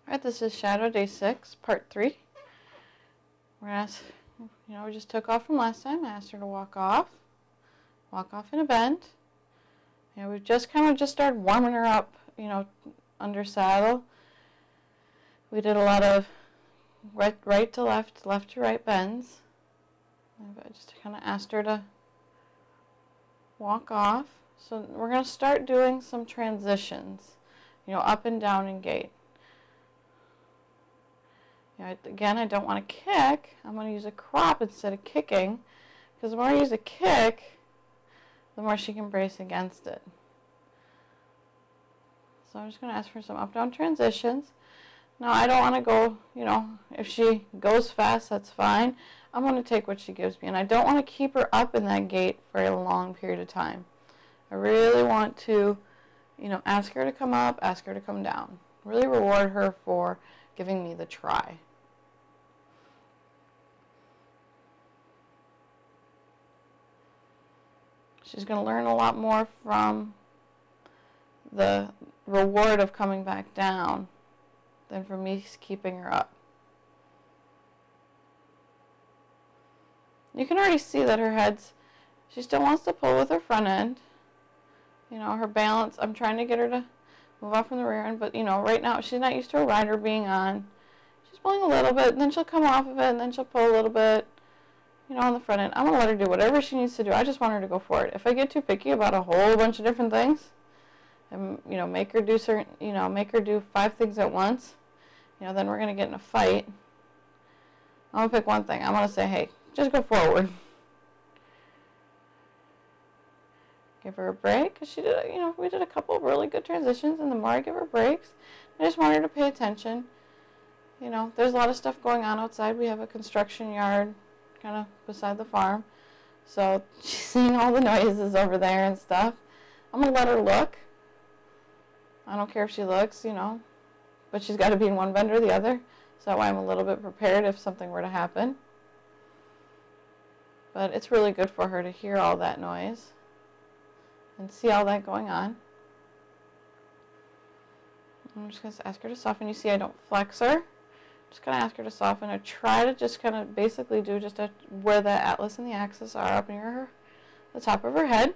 Alright, this is Shadow Day 6, Part 3. We're going to ask, we just took off from last time. I asked her to walk off in a bend. We've just started warming her up, under saddle. We did a lot of right to left, left to right bends. I just kind of asked her to walk off. So we're going to start doing some transitions, up and down in gait. Again, I don't want to kick. I'm going to use a crop instead of kicking, because the more I use a kick, the more she can brace against it. So I'm just going to ask for some up-down transitions. Now, I don't want to go, if she goes fast, that's fine. I'm going to take what she gives me, and I don't want to keep her up in that gait for a long period of time. I really want to, ask her to come up, ask her to come down. Really reward her for giving me the try. She's going to learn a lot more from the reward of coming back down than from me keeping her up. You can already see that her head's, she still wants to pull with her front end. Her balance, I'm trying to get her to move off from the rear end, but right now she's not used to a rider being on. She's pulling a little bit, and then she'll come off of it, and then she'll pull a little bit, on the front end. I'm going to let her do whatever she needs to do. I just want her to go for it. If I get too picky about a whole bunch of different things, and, make her do certain, make her do 5 things at once, then we're going to get in a fight. I'm going to pick one thing. I'm going to say, hey, just go forward. Give her a break, because she did, we did a couple of really good transitions, and the more I give her breaks, I just want her to pay attention. There's a lot of stuff going on outside. We have a construction yard kind of beside the farm, so she's seeing all the noises over there and stuff. I'm going to let her look. I don't care if she looks, but she's got to be in one bend or the other, so that way I'm a little bit prepared if something were to happen. But it's really good for her to hear all that noise and see all that going on. I'm just going to ask her to soften. You see I don't flex her. Just going to ask her to soften or try to just kind of basically do just where the atlas and the axis are up near the top of her head.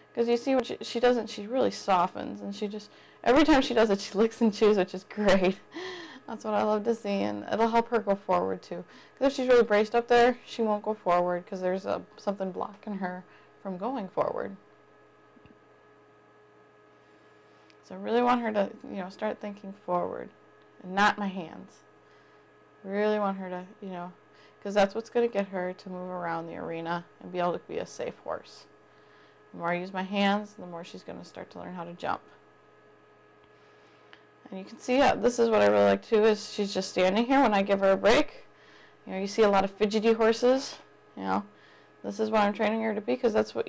Because you see what she doesn't, she really softens, and she just, every time she does it, she licks and chews, which is great. That's what I love to see, and it'll help her go forward too. Because if she's really braced up there, she won't go forward because there's something blocking her from going forward. So I really want her to, start thinking forward and not my hands. Really want her to, because that's what's going to get her to move around the arena and be able to be a safe horse. The more I use my hands, the more she's going to start to learn how to jump. And you can see, this is what I really like too, is she's just standing here when I give her a break. You see a lot of fidgety horses. This is what I'm training her to be, because that's what,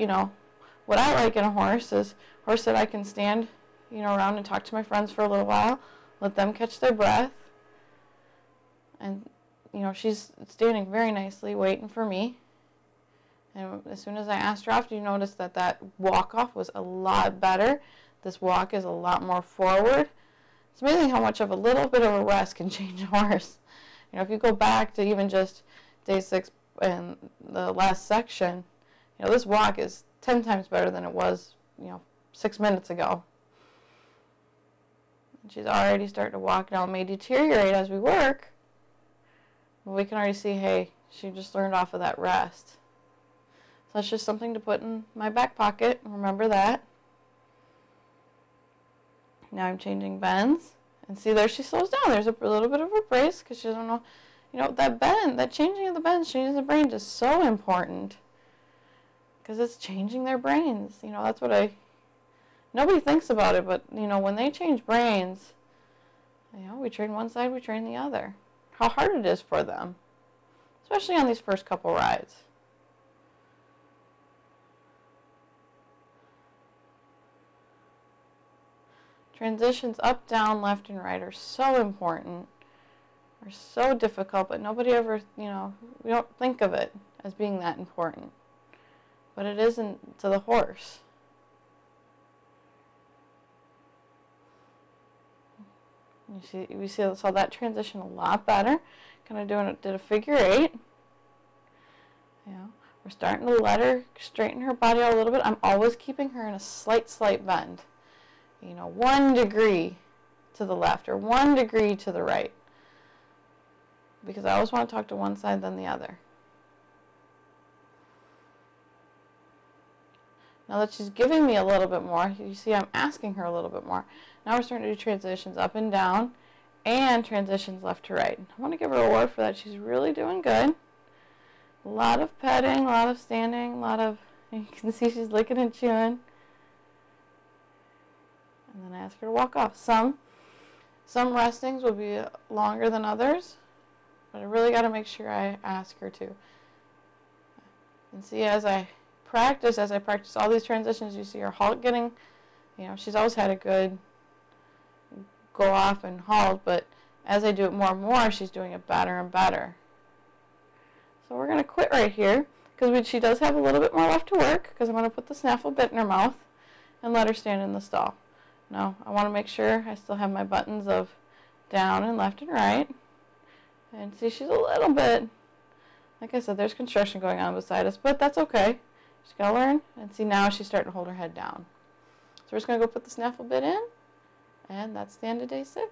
what I like in a horse is a horse that I can stand, around and talk to my friends for a little while, let them catch their breath. And, she's standing very nicely, waiting for me. And as soon as I asked her off, you notice that that walk-off was a lot better. This walk is a lot more forward. It's amazing how much of a little bit of a rest can change a horse. If you go back to even just day 6 and the last section, this walk is 10 times better than it was, 6 minutes ago. And she's already starting to walk now. It may deteriorate as we work, but we can already see, hey, she just learned off of that rest. So that's just something to put in my back pocket. Remember that. Now I'm changing bends. And see, there she slows down. There's a little bit of a brace because she doesn't know. That bend, that changing of the bends, changing the brain is so important. Because it's changing their brains. That's what nobody thinks about it, but, when they change brains, we train one side, we train the other. How hard it is for them. Especially on these first couple rides. Transitions up, down, left, and right are so important, are so difficult, but nobody ever, we don't think of it as being that important. But it isn't to the horse. We saw that transition a lot better. Kind of did a figure 8. You know, we're starting to let her straighten her body out a little bit. I'm always keeping her in a slight bend. You know, 1 degree to the left or 1 degree to the right. Because I always want to talk to one side then the other. Now that she's giving me a little bit more, you see I'm asking her a little bit more. Now we're starting to do transitions up and down and transitions left to right. I want to give her a award for that. She's really doing good. A lot of petting, a lot of standing, a lot of, you can see she's licking and chewing. And then I ask her to walk off. Some restings will be longer than others, but I really got to make sure I ask her to. And see, as I practice all these transitions, you see her halt getting, you know, she's always had a good go off and halt, but as I do it more and more, she's doing it better and better. So we're going to quit right here, because she does have a little bit more left to work, because I'm going to put the snaffle bit in her mouth and let her stand in the stall. Now, I want to make sure I still have my buttons of down and left and right. And see, she's a little bit, like I said, there's construction going on beside us, but that's okay. She's got to learn. And see, now she's starting to hold her head down. So we're just going to go put the snaffle bit in, and that's the end of day 6.